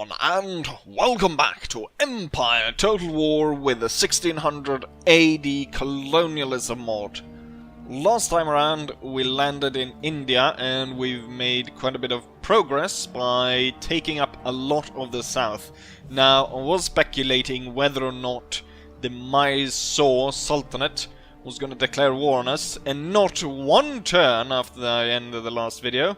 everyone, and welcome back to Empire Total War with the 1600 AD Colonialism mod. Last time around we landed in India and we've made quite a bit of progress by taking up a lot of the south. Now, I was speculating whether or not the Mysore Sultanate was going to declare war on us, and not one turn after the end of the last video.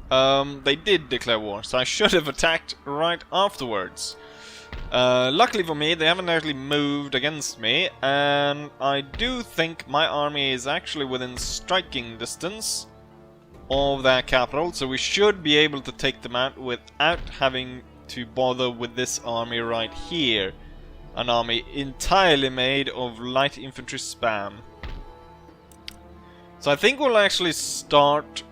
They did declare war, so I should have attacked right afterwards. Luckily for me, they haven't actually moved against me, and I do think my army is actually within striking distance of their capital, so we should be able to take them out without having to bother with this army right here. An army entirely made of light infantry spam. So I think we'll actually start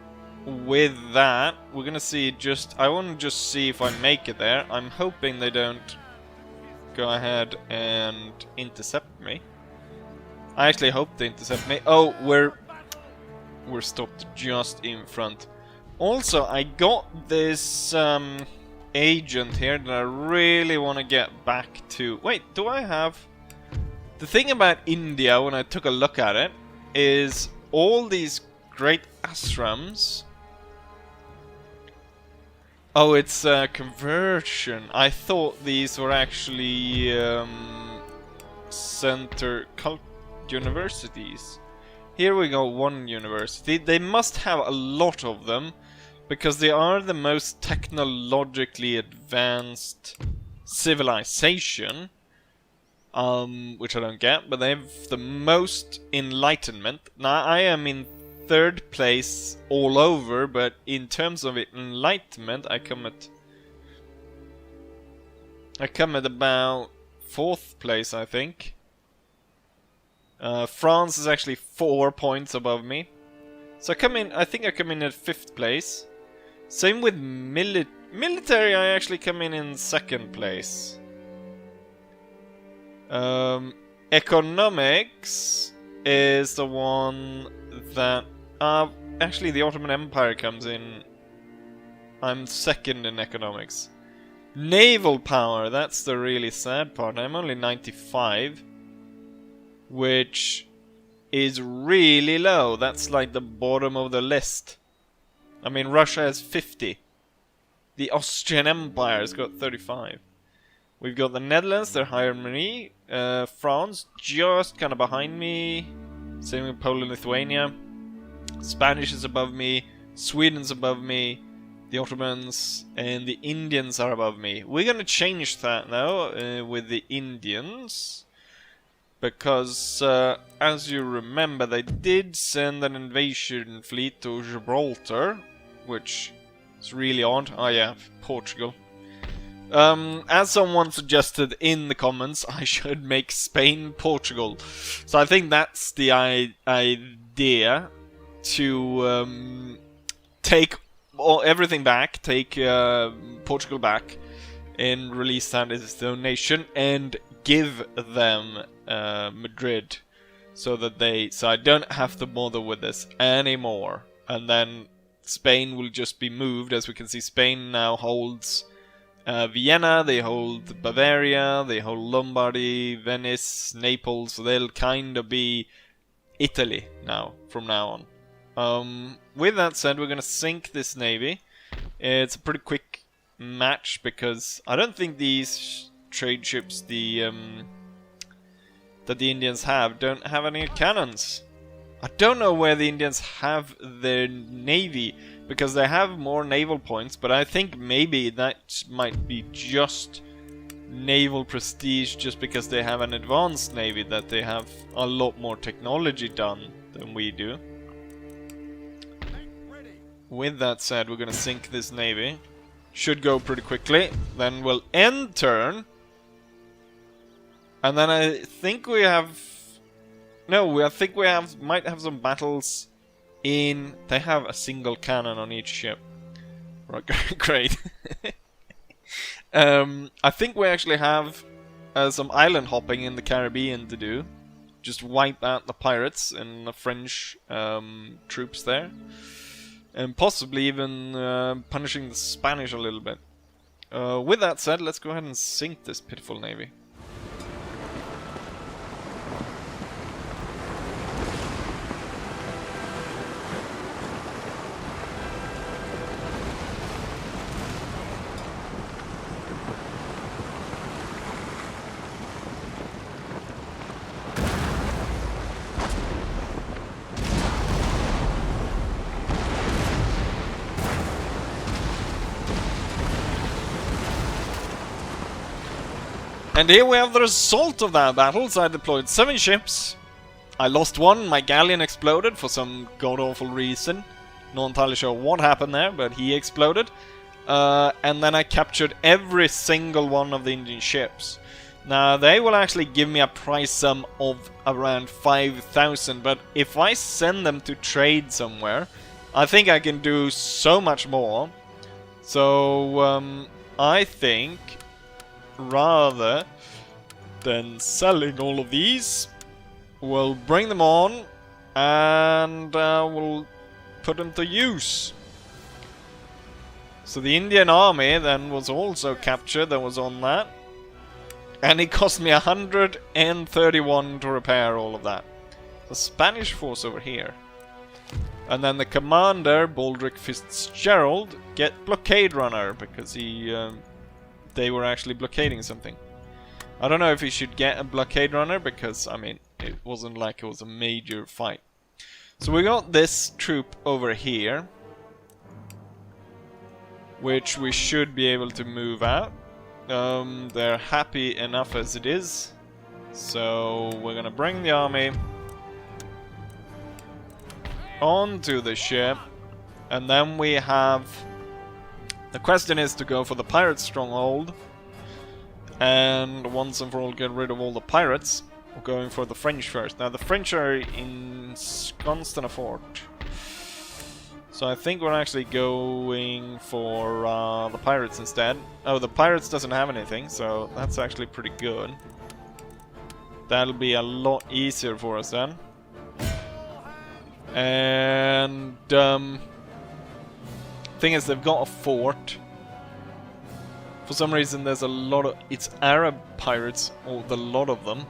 with that. We're gonna see I want to just see if I make it there. I'm hoping they don't go ahead and intercept me. I actually hope they intercept me. Oh, we're stopped just in front. Also, I got this agent here that I really want to get back to. Wait, do I have... The thing about India, when I took a look at it, is all these great ashrams. Oh, it's a conversion. I thought these were actually center cult universities. Here we go, one university. They must have a lot of them, because they are the most technologically advanced civilization. Which I don't get, but they have the most enlightenment. Now, I am in third place all over, but in terms of enlightenment, I come at about fourth place, I think. France is actually 4 points above me, so I think I come in at fifth place. Same with military. I actually come in second place. Economics is the one that actually the Ottoman Empire comes in. I'm second in economics. Naval power, that's the really sad part. I'm only 95, which is really low. That's like the bottom of the list. I mean, Russia has 50. The Austrian Empire has got 35. We've got the Netherlands, they're higher than me. France, just kind of behind me. Same with Poland, Lithuania. Spanish is above me. Sweden's above me. The Ottomans and the Indians are above me. We're going to change that now with the Indians. Because, as you remember, they did send an invasion fleet to Gibraltar. Which is really odd. Oh yeah, Portugal. As someone suggested in the comments, I should make Spain Portugal. So I think that's the idea, to take everything back, take Portugal back, and release that as its own nation, and give them Madrid, so I don't have to bother with this anymore. And then Spain will just be moved. As we can see, Spain now holds Vienna, they hold Bavaria, they hold Lombardy, Venice, Naples, so they'll kind of be Italy now, from now on. With that said, we're going to sink this navy. It's a pretty quick match, because I don't think these trade ships that the Indians don't have any cannons. I don't know where the Indians have their navy, because they have more naval points, but I think maybe that might be just naval prestige, just because they have an advanced navy, that they have a lot more technology done than we do. With that said, we're gonna sink this navy. Should go pretty quickly. Then we'll end turn. And then I think we have... No, I think we might have some battles in... They have a single cannon on each ship. Right, great. I think we actually have some island hopping in the Caribbean to do. Just wipe out the pirates and the French troops there. And possibly even punishing the Spanish a little bit. With that said, let's go ahead and sink this pitiful navy. And here we have the result of that battle. So I deployed 7 ships. I lost 1, my galleon exploded for some god-awful reason. Not entirely sure what happened there, but he exploded. And then I captured every single one of the Indian ships. Now, they will actually give me a prize sum of around 5,000, but if I send them to trade somewhere, I think I can do so much more. So, I think, rather than selling all of these, we'll bring them on and we'll put them to use. So the Indian army then was also captured, that was on that. And it cost me 131 to repair all of that. The Spanish force over here. And then the commander, Baldric Fitzgerald, get blockade runner because he they were actually blockading something. I don't know if he should get a blockade runner because, I mean, it wasn't like it was a major fight. So we got this troop over here, which we should be able to move out. They're happy enough as it is. So we're gonna bring the army onto the ship, and then we have... The question is to go for the pirate stronghold, and once and for all get rid of all the pirates. We're going for the French first. Now the French are ensconced in a fort, so I think we're actually going for the pirates instead. Oh, the pirates doesn't have anything, so that's actually pretty good. That'll be a lot easier for us then. And thing is, they've got a fort. For some reason, there's a lot of... It's Arab pirates, or the lot of them.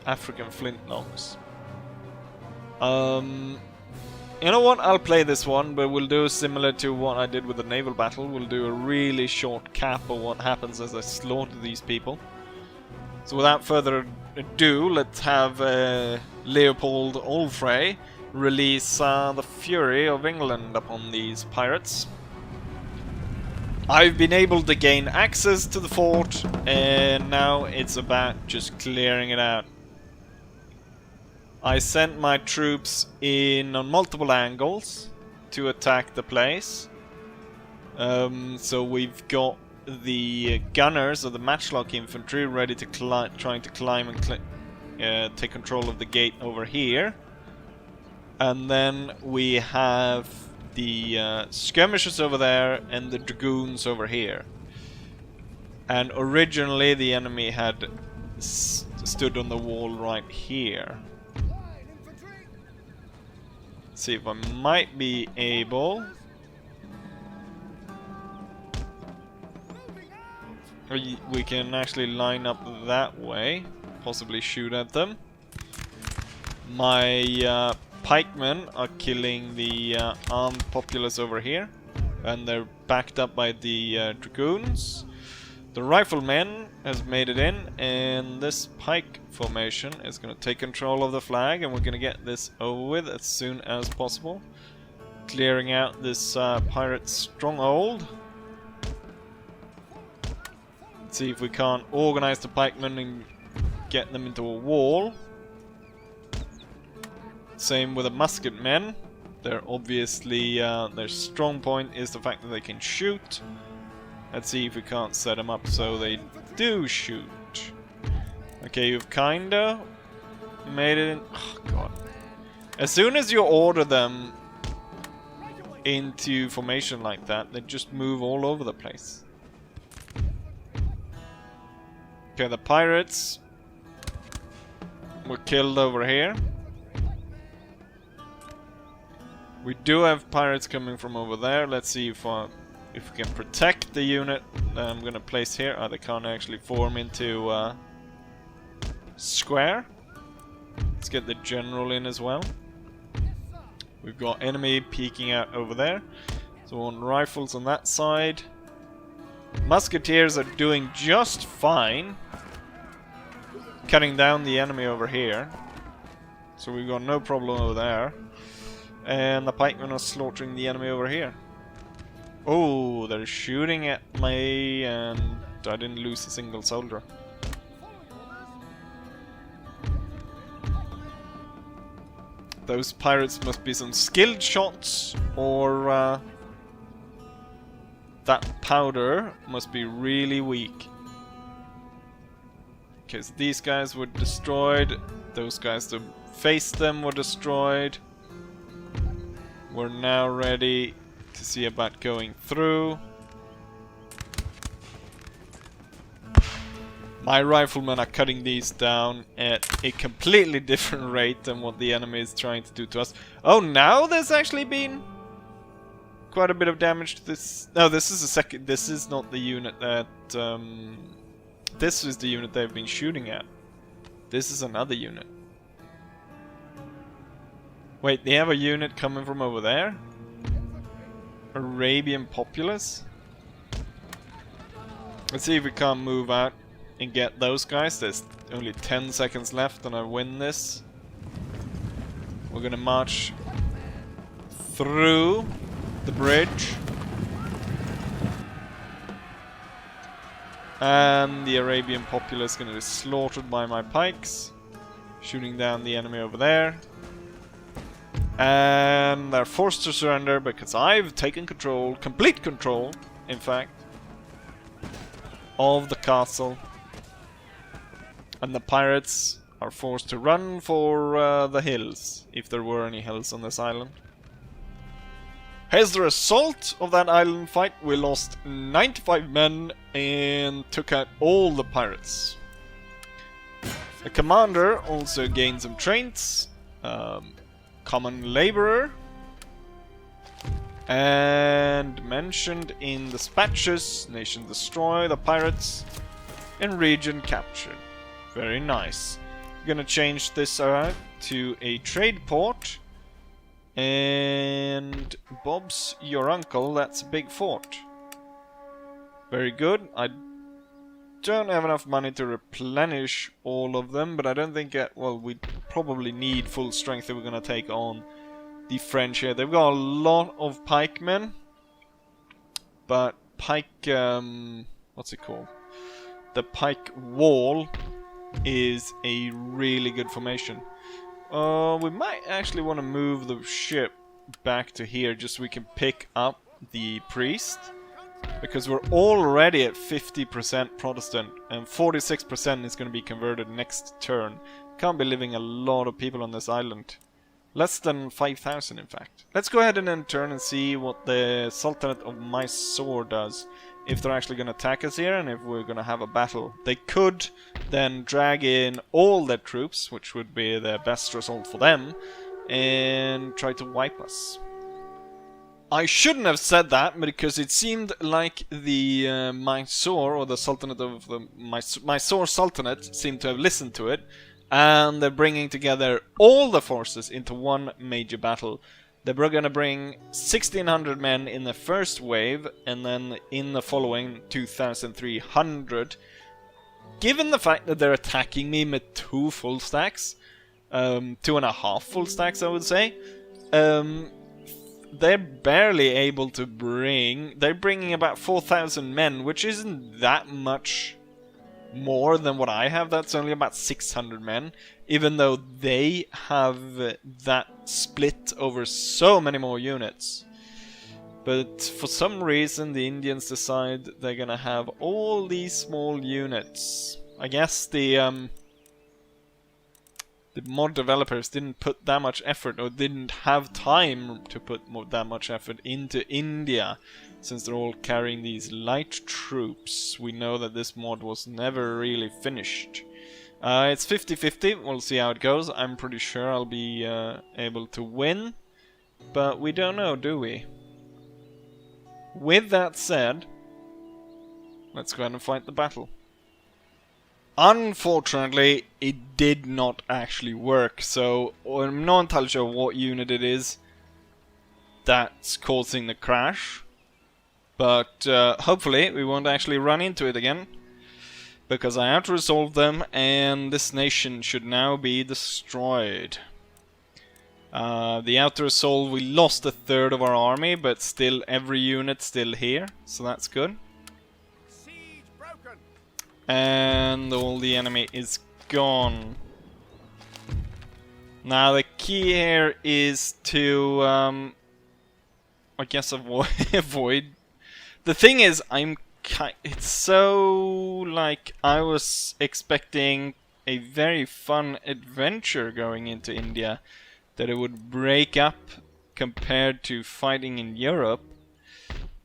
African flintlocks. You know what? I'll play this one, but we'll do similar to what I did with the naval battle. We'll do a really short cap of what happens as I slaughter these people. So without further ado, let's have Leopold Allfrey release the fury of England upon these pirates. I've been able to gain access to the fort, and now it's about just clearing it out. I sent my troops in on multiple angles to attack the place. So we've got the gunners or the matchlock infantry ready to trying to climb and take control of the gate over here. And then we have the skirmishers over there and the dragoons over here. And originally the enemy had stood on the wall right here. Let's see if I might be able... We can actually line up that way, possibly shoot at them. My pikemen are killing the armed populace over here, and they're backed up by the dragoons. The riflemen has made it in, and this pike formation is going to take control of the flag, and we're going to get this over with as soon as possible. Clearing out this pirate stronghold. Let's see if we can't organize the pikemen and get them into a wall. Same with the musket men. They're obviously, their strong point is the fact that they can shoot. Let's see if we can't set them up so they do shoot. Okay, you've kinda made it in. Oh god. As soon as you order them into formation like that, they just move all over the place. Okay, the pirates were killed over here. We do have pirates coming from over there. Let's see if If we can protect the unit that I'm gonna place here. Oh, they can't actually form into square. Let's get the general in as well. We've got enemy peeking out over there. So on rifles on that side. Musketeers are doing just fine. Cutting down the enemy over here. So we've got no problem over there. And the pikemen are slaughtering the enemy over here. Oh, they're shooting at me and I didn't lose a single soldier. Those pirates must be some skilled shots, or that powder must be really weak. Because these guys were destroyed, those guys to face them were destroyed. We're now ready to see about going through. My riflemen are cutting these down at a completely different rate than what the enemy is trying to do to us. Oh, now there's actually been quite a bit of damage to this. No, this is the second. This is not the unit that. This is the unit they've been shooting at. This is another unit. Wait, they have a unit coming from over there? Arabian populace? Let's see if we can't move out and get those guys. There's only 10 seconds left and I win this. We're gonna march through the bridge. And the Arabian populace is gonna be slaughtered by my pikes. Shooting down the enemy over there. And they're forced to surrender because I've taken control, complete control, in fact, of the castle. And the pirates are forced to run for the hills, if there were any hills on this island. As the result of that island fight, we lost 95 men and took out all the pirates. The commander also gained some traits. Common laborer. And mentioned in dispatches, nation destroy the pirates and region captured. Very nice. Gonna change this out to a trade port. And Bob's your uncle, that's a big fort. Very good. I don't have enough money to replenish all of them, but I don't think well, we probably need full strength if we're gonna take on the French here. They've got a lot of pikemen, but pike what's it called? The pike wall is a really good formation. We might actually want to move the ship back to here just so we can pick up the priest. Because we're already at 50% Protestant and 46% is going to be converted next turn. Can't be living a lot of people on this island. Less than 5,000 in fact. Let's go ahead and then turn and see what the Sultanate of Mysore does. If they're actually going to attack us here and if we're going to have a battle. They could then drag in all their troops, which would be the best result for them, and try to wipe us. I shouldn't have said that, because it seemed like the Mysore, or the Sultanate of the Mysore Sultanate, seemed to have listened to it, and they're bringing together all the forces into one major battle. They were gonna bring 1,600 men in the first wave, and then in the following 2,300. Given the fact that they're attacking me with 2 full stacks, 2.5 full stacks I would say, they're barely able to bring... They're bringing about 4,000 men, which isn't that much more than what I have. That's only about 600 men, even though they have that split over so many more units. But for some reason the Indians decide they're gonna have all these small units. I guess the mod developers didn't put that much effort, or didn't have time to put that much effort into India, since they're all carrying these light troops. We know that this mod was never really finished. It's 50-50, we'll see how it goes. I'm pretty sure I'll be able to win, but we don't know, do we? with that said, let's go ahead and fight the battle. Unfortunately, it did not actually work, so I'm not entirely sure what unit it is that's causing the crash. But hopefully we won't actually run into it again, because I have to resolve them, and this nation should now be destroyed. The outer assault, we lost a third of our army, but still every unit still here, so that's good. And all the enemy is gone. Now the key here is to, I guess avoid. The thing is, it's so like I was expecting a very fun adventure going into India, that it would break up compared to fighting in Europe,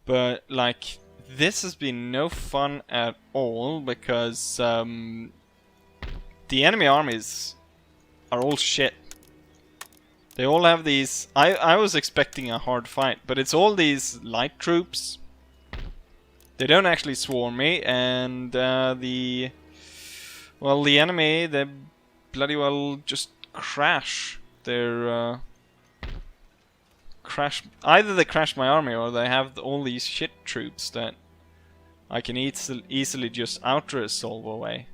but like this has been no fun at all, because the enemy armies are all shit. They all have these... I was expecting a hard fight, but it's all these light troops. They don't actually swarm me, and the enemy, they bloody well just crash. They're either they crash my army, or they have all these shit troops that I can easily just out-resolve away.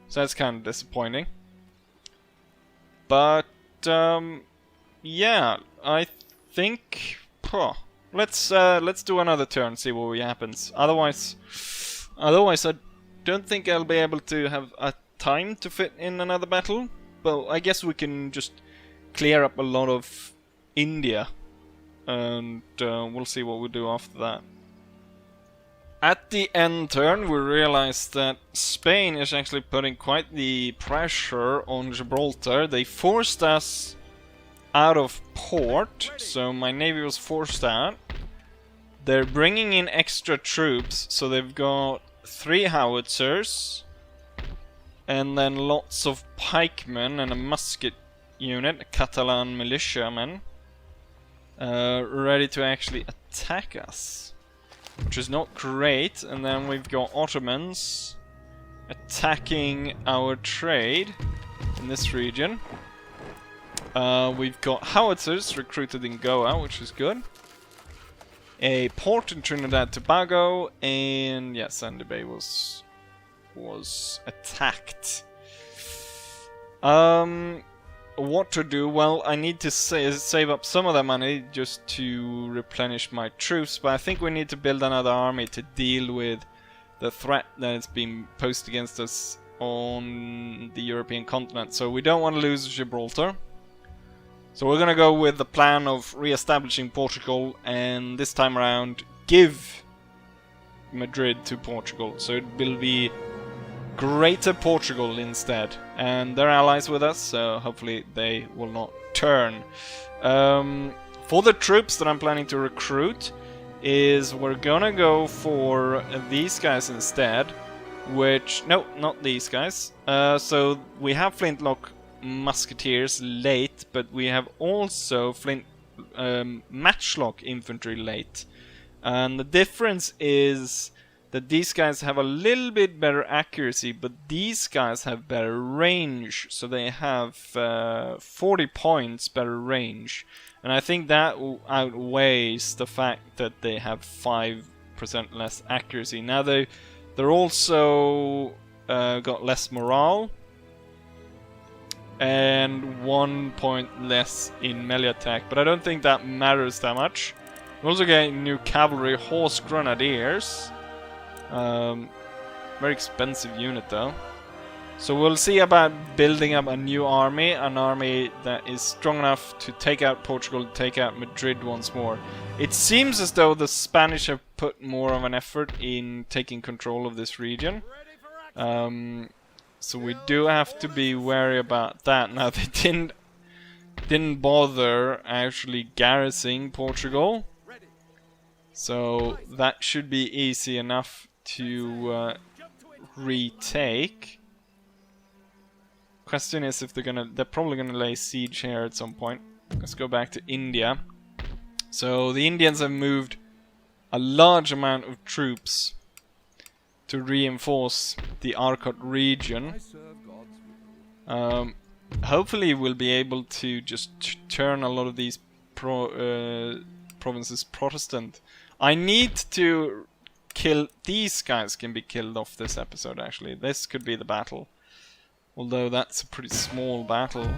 So that's kind of disappointing. But yeah, I think let's do another turn, see what happens. Otherwise I don't think I'll be able to have a time to fit in another battle. But I guess we can just clear up a lot of India, and we'll see what we do after that. At the end turn, we realized that Spain is actually putting quite the pressure on Gibraltar. They forced us out of port, so my navy was forced out. They're bringing in extra troops, so they've got 3 howitzers, and then lots of pikemen and a musket unit, a Catalan militiamen, ready to actually attack us, which is not great. And then we've got Ottomans attacking our trade in this region. We've got howitzers recruited in Goa, which is good. A port in Trinidad Tobago, and yeah, Sandy Bay was attacked. What to do? Well, I need to save up some of that money just to replenish my troops, but I think we need to build another army to deal with the threat that is being posed against us on the European continent. So we don't want to lose Gibraltar. So we're gonna go with the plan of re-establishing Portugal, and this time around give Madrid to Portugal. So it will be Greater Portugal instead, and they're allies with us, so hopefully they will not turn. For the troops that I'm planning to recruit, we're gonna go for these guys instead, which... no, not these guys. So we have flintlock musketeers late, but we have also matchlock infantry late. And the difference is that these guys have a little bit better accuracy, but these guys have better range, so they have 40 points better range. And I think that outweighs the fact that they have 5% less accuracy. Now they're also got less morale, and 1 point less in melee attack, but I don't think that matters that much. We're also getting new cavalry, horse grenadiers. Very expensive unit though. So we'll see about building up a new army, an army that is strong enough to take out Portugal, take out Madrid once more. It seems as though the Spanish have put more of an effort in taking control of this region. So we do have to be wary about that. Now they didn't bother actually garrisoning Portugal, so that should be easy enough to retake. Question is if they're probably gonna lay siege here at some point. Let's go back to India. So the Indians have moved a large amount of troops to reinforce the Arcot region. Hopefully we'll be able to just turn a lot of these provinces Protestant. I need to kill... These guys can be killed off this episode, actually. This could be the battle. Although that's a pretty small battle.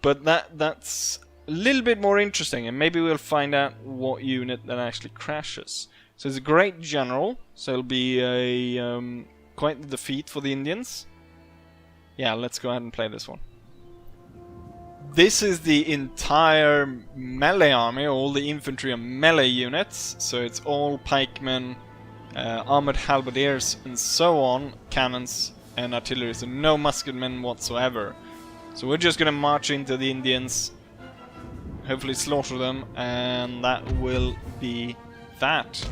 But that's a little bit more interesting, and maybe we'll find out what unit that actually crashes. So it's a great general, so it'll be a quite the defeat for the Indians. Yeah, let's go ahead and play this one. This is the entire melee army, all the infantry and melee units. So it's all pikemen, armored halberdiers, and so on, cannons and artillery. So no musketmen whatsoever. So we're just gonna march into the Indians, hopefully slaughter them, and that will be that.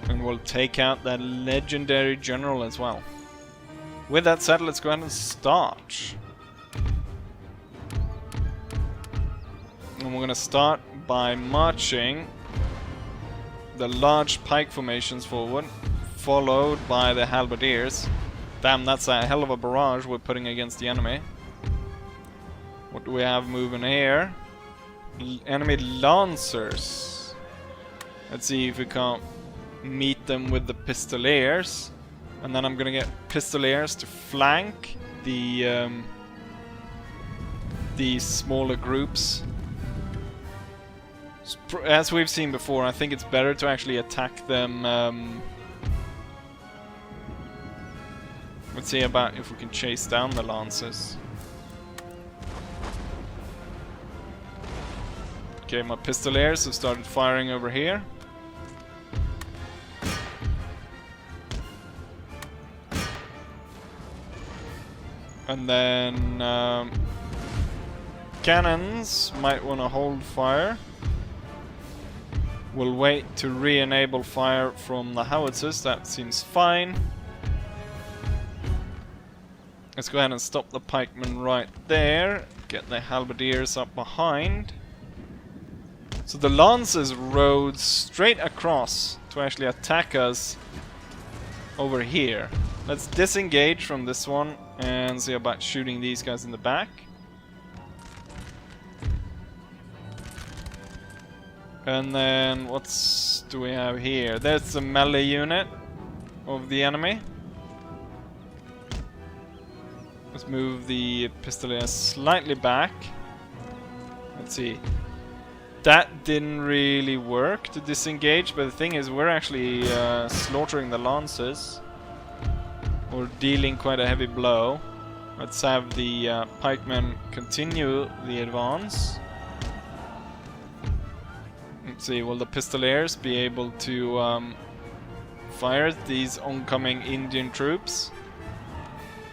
And we'll take out that legendary general as well. With that said, let's go ahead and start. And we're gonna start by marching the large pike formations forward, followed by the halberdiers. Damn, that's a hell of a barrage we're putting against the enemy. What do we have moving here? Enemy lancers. Let's see if we can't meet them with the pistoliers. And then I'm gonna get pistoliers to flank the smaller groups. As we've seen before, I think it's better to actually attack them. Let's see about if we can chase down the lancers. Okay, my pistoliers have started firing over here. And then cannons might want to hold fire. We'll wait to re-enable fire from the howitzers, that seems fine. Let's go ahead and stop the pikemen right there. Get the halberdiers up behind. So the lancers rode straight across to actually attack us over here. Let's disengage from this one and see about shooting these guys in the back. And then what do we have here? There's the melee unit of the enemy. Let's move the pistoliers slightly back. Let's see. That didn't really work to disengage, but the thing is we're actually slaughtering the lancers. We're dealing quite a heavy blow. Let's have the pikemen continue the advance. Let's see, will the pistoliers be able to fire at these oncoming Indian troops?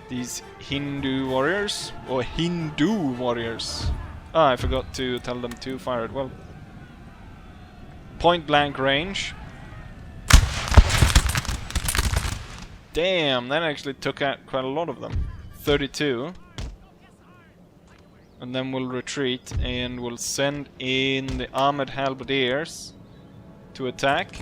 These Hindu warriors? Or Hindu warriors? Ah, I forgot to tell them to fire it. Well, point blank range. Damn, that actually took out quite a lot of them. 32. And then we'll retreat and we'll send in the armored halberdiers to attack.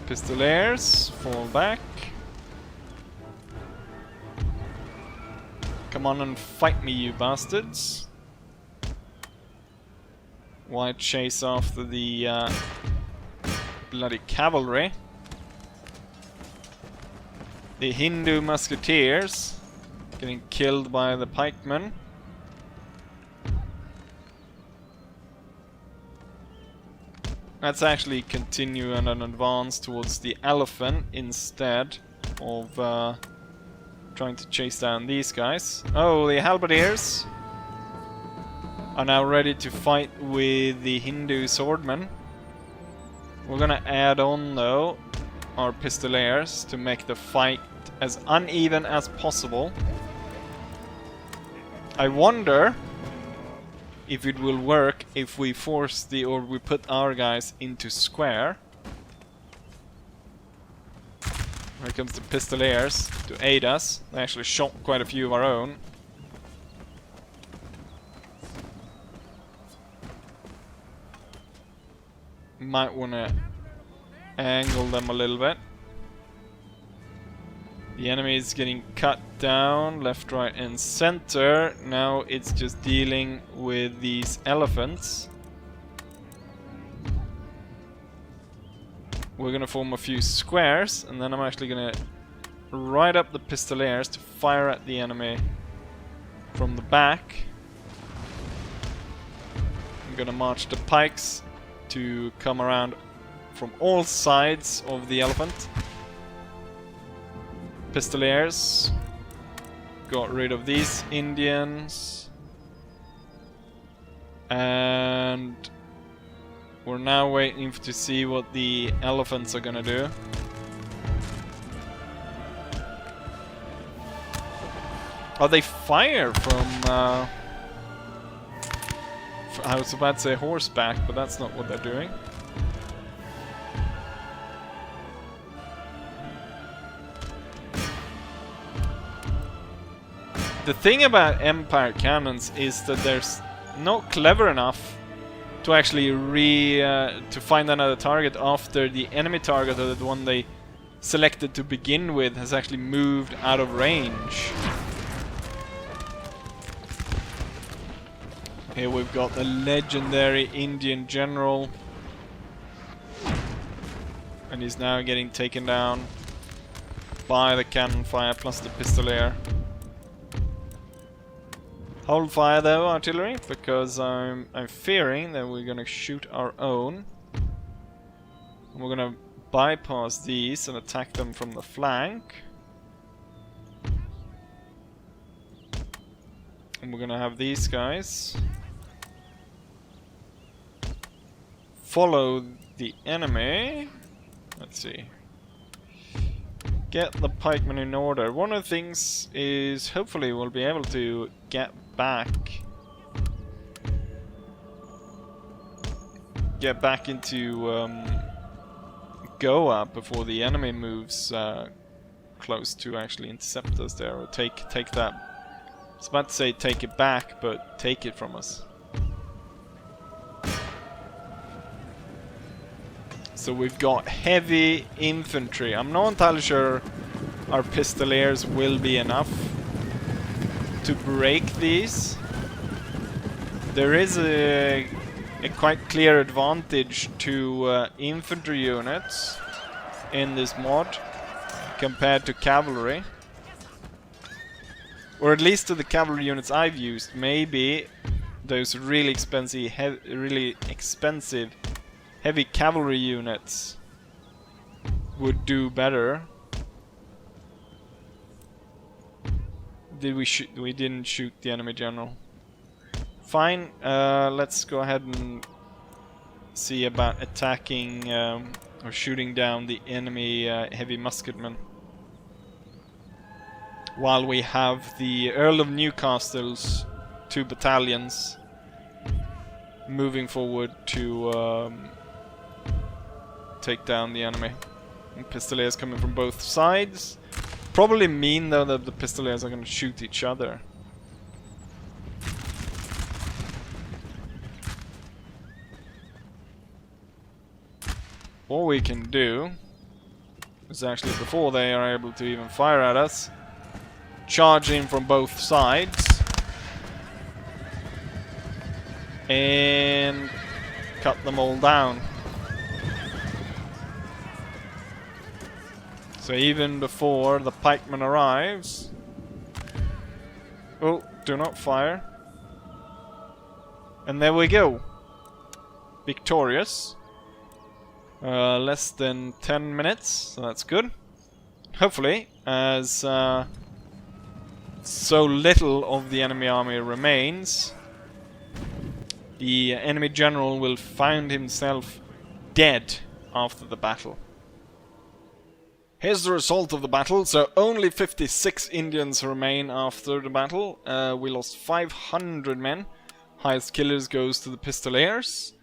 Pistoliers, fall back. Come on and fight me, you bastards. Why chase after the bloody cavalry? The Hindu musketeers getting killed by the pikemen. Let's actually continue and an advance towards the elephant instead of trying to chase down these guys. Oh, the halberdiers are now ready to fight with the Hindu swordmen. We're gonna add on though our pistoliers to make the fight as uneven as possible. I wonder if it will work if we force or we put our guys into square. Here comes the Pistoliers to aid us. They actually shot quite a few of our own. Might want to angle them a little bit. The enemy is getting cut down left, right and center. Now it's just dealing with these elephants. We're gonna form a few squares, and then I'm actually gonna ride up the Pistoliers to fire at the enemy from the back. I'm gonna march the pikes to come around from all sides of the elephant. Pistoliers got rid of these Indians, and we're now waiting to see what the elephants are gonna do. Oh, they fire from I was about to say horseback, but that's not what they're doing. The thing about Empire cannons is that they're not clever enough to actually to find another target after the enemy target, or the one they selected to begin with, has actually moved out of range. Here we've got the legendary Indian general, and he's now getting taken down by the cannon fire plus the Pistolier. Hold fire though, artillery, because I'm fearing that we're gonna shoot our own. And we're gonna bypass these and attack them from the flank. And we're gonna have these guys follow the enemy. Let's see. Get the pikemen in order. One of the things is hopefully we'll be able to get back into Goa before the enemy moves close to actually intercept us there, or take that. I was about to say take it back, but take it from us. So we've got heavy infantry. I'm not entirely sure our Pistoliers will be enough to break these. There is a quite clear advantage to infantry units in this mod compared to cavalry. Or at least to the cavalry units I've used. Maybe those really expensive heavy cavalry units would do better. We didn't shoot the enemy general. Fine, let's go ahead and see about attacking or shooting down the enemy heavy musketmen, while we have the Earl of Newcastle's 2 battalions moving forward to take down the enemy. And Pistoliers coming from both sides. Probably mean though that the Pistoliers are going to shoot each other. What we can do is actually, before they are able to even fire at us, charge in from both sides and cut them all down. So even before the pikeman arrives... Oh, do not fire. And there we go. Victorious. Less than 10 minutes, so that's good. Hopefully, as so little of the enemy army remains, the enemy general will find himself dead after the battle. Here's the result of the battle. So only 56 Indians remain after the battle. We lost 500 men. Highest killers goes to the Pistoliers.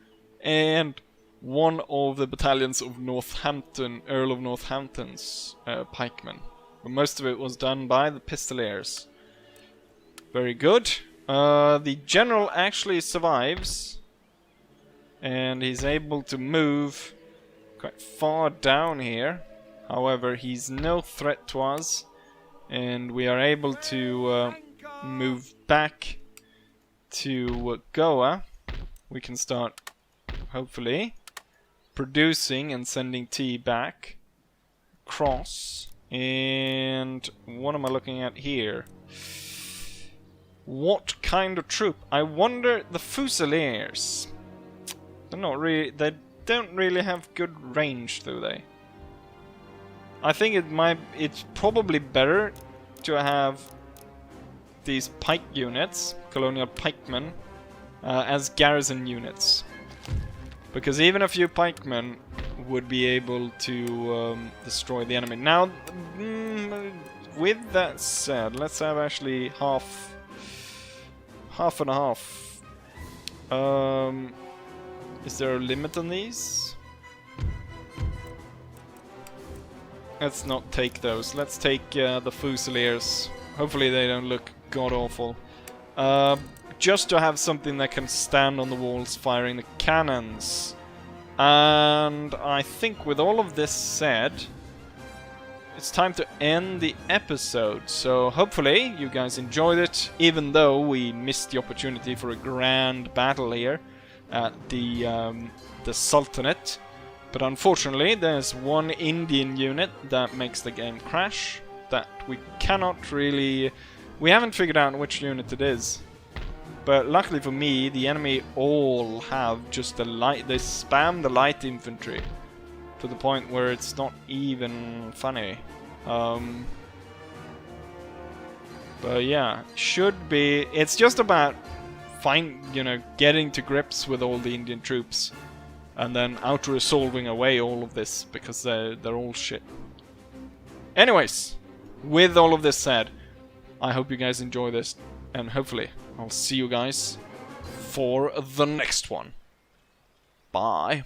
And one of the battalions of Northampton, Earl of Northampton's pikemen. But most of it was done by the Pistoliers. Very good. The general actually survives. And he's able to move quite far down here. However, he's no threat to us. And we are able to move back to Goa. We can start, hopefully, producing and sending tea back across. And what am I looking at here? What kind of troop? I wonder, the Fusiliers. They're not really, they don't really have good range, do they? I think it's probably better to have these pike units, colonial pikemen, as garrison units. Because even a few pikemen would be able to destroy the enemy. Now, with that said, let's have actually half and a half. Is there a limit on these? Let's not take those. Let's take the Fusiliers. Hopefully they don't look god-awful. Just to have something that can stand on the walls firing the cannons. And I think with all of this said, it's time to end the episode. So hopefully you guys enjoyed it, even though we missed the opportunity for a grand battle here at the Sultanate. But unfortunately there's one Indian unit that makes the game crash that we cannot really... We haven't figured out which unit it is. But luckily for me, the enemy all have just the light... They spam the light infantry to the point where it's not even funny. But yeah, should be... It's just about getting to grips with all the Indian troops. And then out-resolving away all of this, because they're all shit. Anyways, with all of this said, I hope you guys enjoy this, and hopefully I'll see you guys for the next one. Bye.